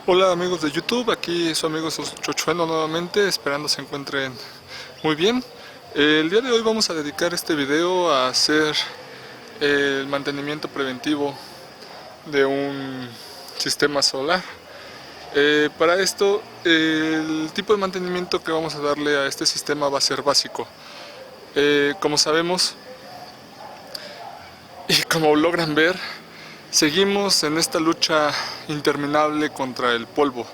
Hola amigos de YouTube, aquí su amigo Chochueno nuevamente, esperando se encuentren muy bien. El día de hoy vamos a dedicar este video a hacer el mantenimiento preventivo de un sistema solar. Para esto, el tipo de mantenimiento que vamos a darle a este sistema va a ser básico. Como sabemos y como logran ver, seguimos en esta lucha interminable contra el polvo,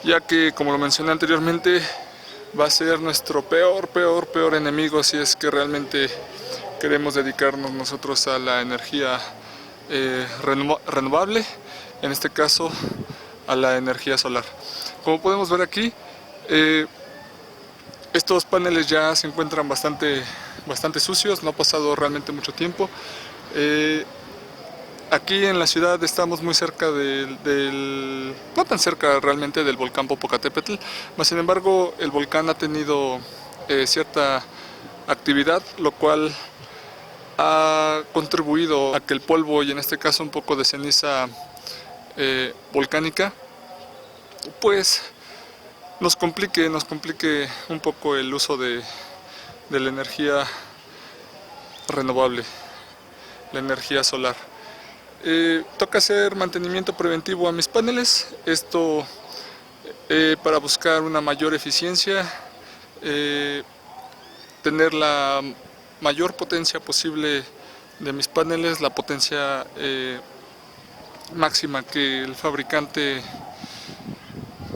ya que, como lo mencioné anteriormente, va a ser nuestro peor enemigo si es que realmente queremos dedicarnos nosotros a la energía renovable, en este caso a la energía solar. Como podemos ver aquí, estos paneles ya se encuentran bastante sucios, no ha pasado realmente mucho tiempo. Aquí en la ciudad estamos muy cerca no tan cerca realmente del volcán Popocatépetl, mas sin embargo el volcán ha tenido cierta actividad, lo cual ha contribuido a que el polvo, y en este caso un poco de ceniza volcánica, pues nos complique un poco el uso de la energía renovable, la energía solar. Toca hacer mantenimiento preventivo a mis paneles, esto para buscar una mayor eficiencia, tener la mayor potencia posible de mis paneles, la potencia máxima que el fabricante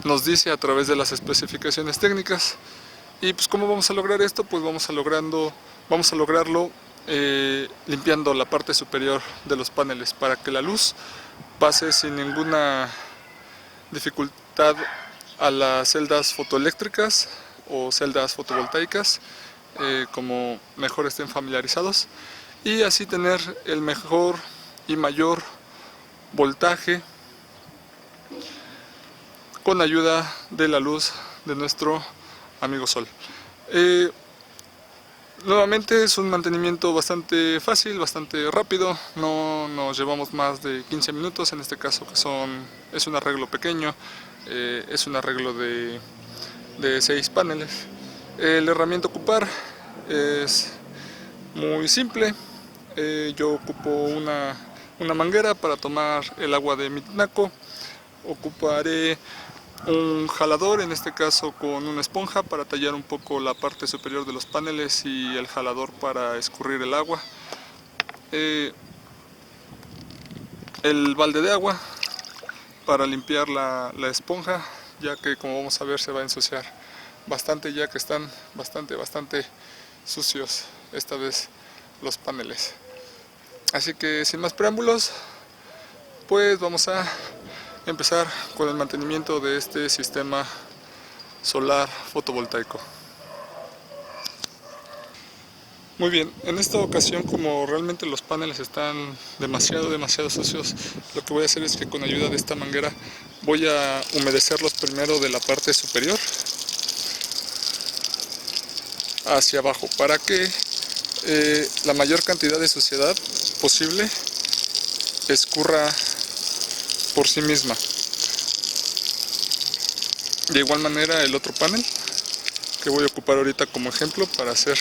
nos dice a través de las especificaciones técnicas. Y pues ¿cómo vamos a lograr esto? Pues vamos a lograrlo limpiando la parte superior de los paneles para que la luz pase sin ninguna dificultad a las celdas fotoeléctricas o celdas fotovoltaicas, como mejor estén familiarizados, y así tener el mejor y mayor voltaje con ayuda de la luz de nuestro amigo Sol. Nuevamente es un mantenimiento bastante fácil, bastante rápido, no nos llevamos más de 15 minutos, en este caso es un arreglo pequeño, es un arreglo de 6 paneles. La herramienta a ocupar es muy simple, yo ocupo una manguera para tomar el agua de mi tinaco, ocuparé un jalador, en este caso con una esponja para tallar un poco la parte superior de los paneles, y el jalador para escurrir el agua, el balde de agua para limpiar la esponja, ya que como vamos a ver se va a ensuciar bastante, ya que están bastante sucios esta vez los paneles. Así que sin más preámbulos, pues vamos a empezar con el mantenimiento de este sistema solar fotovoltaico. Muy bien, en esta ocasión, como realmente los paneles están demasiado sucios, lo que voy a hacer es que con ayuda de esta manguera voy a humedecerlos primero de la parte superior hacia abajo, para que la mayor cantidad de suciedad posible escurra por sí misma. De igual manera el otro panel que voy a ocupar ahorita como ejemplo para hacer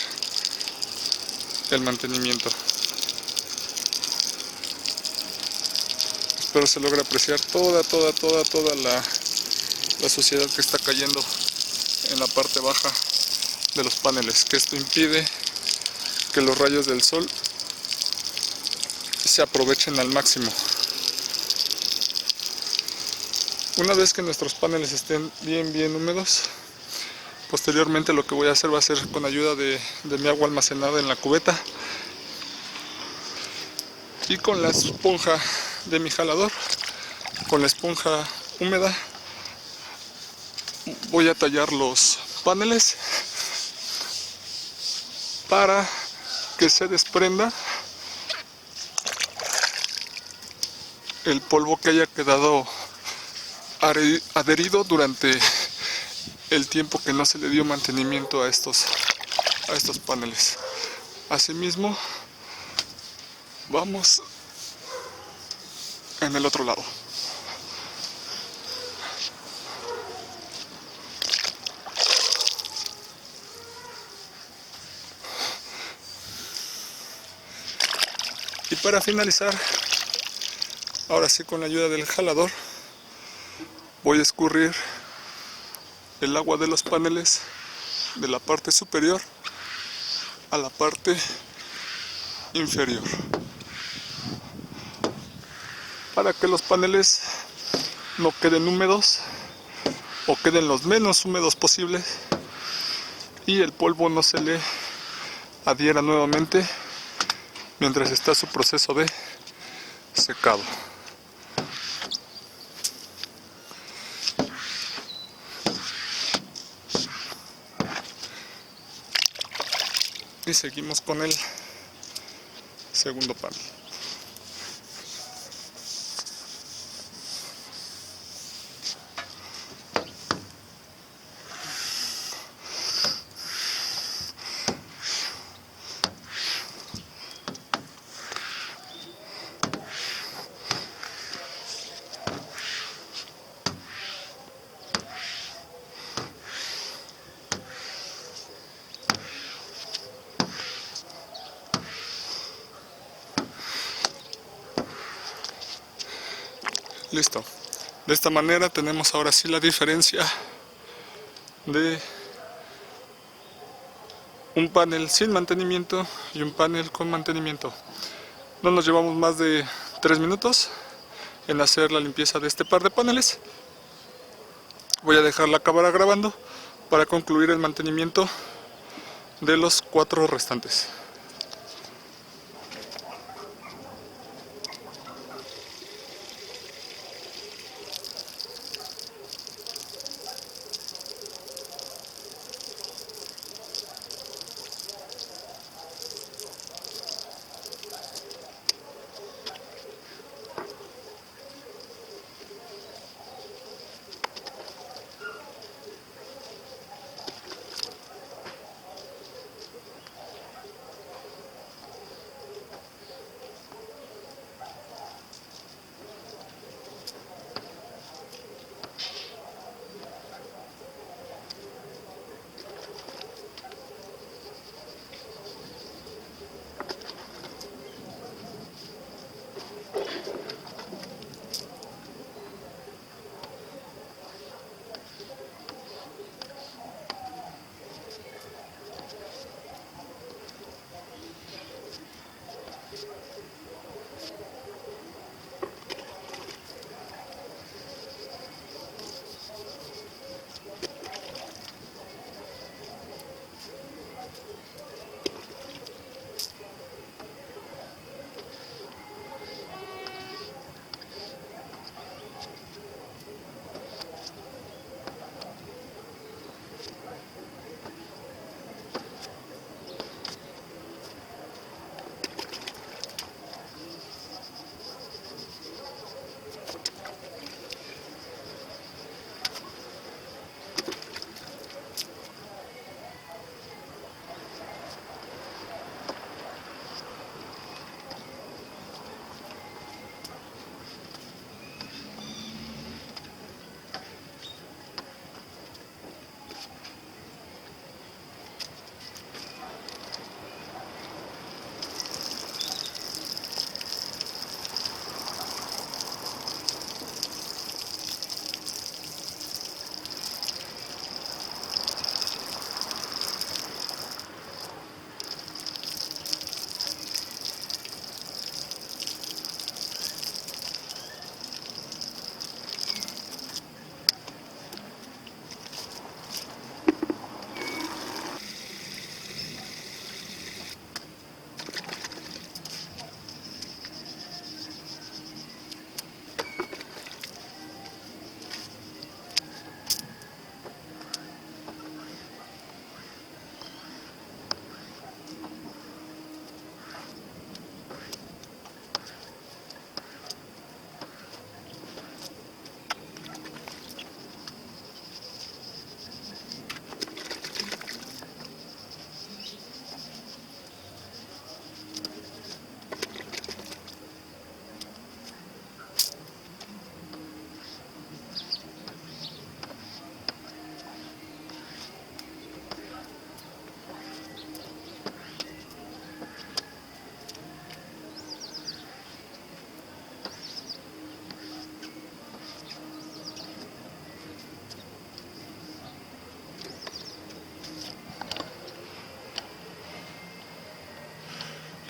el mantenimiento. Espero se logre apreciar toda la suciedad que está cayendo en la parte baja de los paneles, que esto impide que los rayos del sol se aprovechen al máximo. Una vez que nuestros paneles estén bien húmedos, posteriormente lo que voy a hacer va a ser con ayuda de mi agua almacenada en la cubeta y con la esponja de mi jalador, con la esponja húmeda, voy a tallar los paneles para que se desprenda el polvo que haya quedado adherido durante el tiempo que no se le dio mantenimiento a estos paneles. Asimismo, vamos en el otro lado. Y para finalizar, ahora sí con la ayuda del jalador, voy a escurrir el agua de los paneles de la parte superior a la parte inferior, para que los paneles no queden húmedos o queden los menos húmedos posibles y el polvo no se le adhiera nuevamente mientras está su proceso de secado. Y seguimos con el segundo panel. Listo. De esta manera tenemos ahora sí la diferencia de un panel sin mantenimiento y un panel con mantenimiento. No nos llevamos más de 3 minutos en hacer la limpieza de este par de paneles. Voy a dejar la cámara grabando para concluir el mantenimiento de los 4 restantes.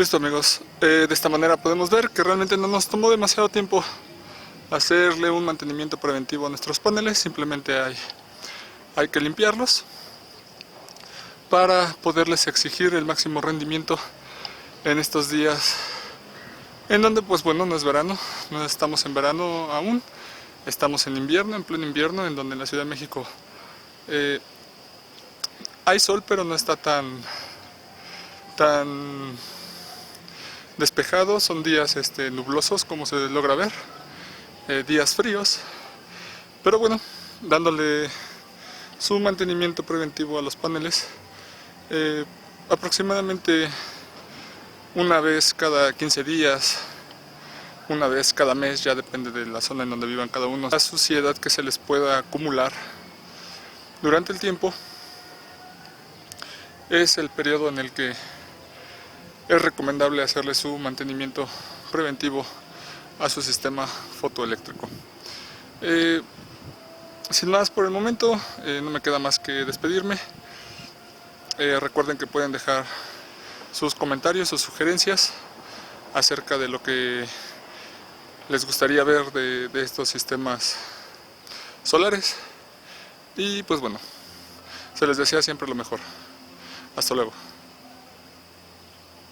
Listo amigos, de esta manera podemos ver que realmente no nos tomó demasiado tiempo hacerle un mantenimiento preventivo a nuestros paneles. Simplemente hay que limpiarlos para poderles exigir el máximo rendimiento en estos días en donde pues bueno, no es verano, no estamos en verano aún, estamos en invierno, en pleno invierno, en donde en la Ciudad de México hay sol, pero no está tan despejado. Son días nublosos, como se logra ver, días fríos, pero bueno, dándole su mantenimiento preventivo a los paneles, aproximadamente una vez cada 15 días, una vez cada mes, ya depende de la zona en donde vivan cada uno. La suciedad que se les pueda acumular durante el tiempo es el periodo en el que es recomendable hacerle su mantenimiento preventivo a su sistema fotoeléctrico. Sin más por el momento, no me queda más que despedirme. Recuerden que pueden dejar sus comentarios o sugerencias acerca de lo que les gustaría ver de estos sistemas solares. Y pues bueno, se les desea siempre lo mejor. Hasta luego.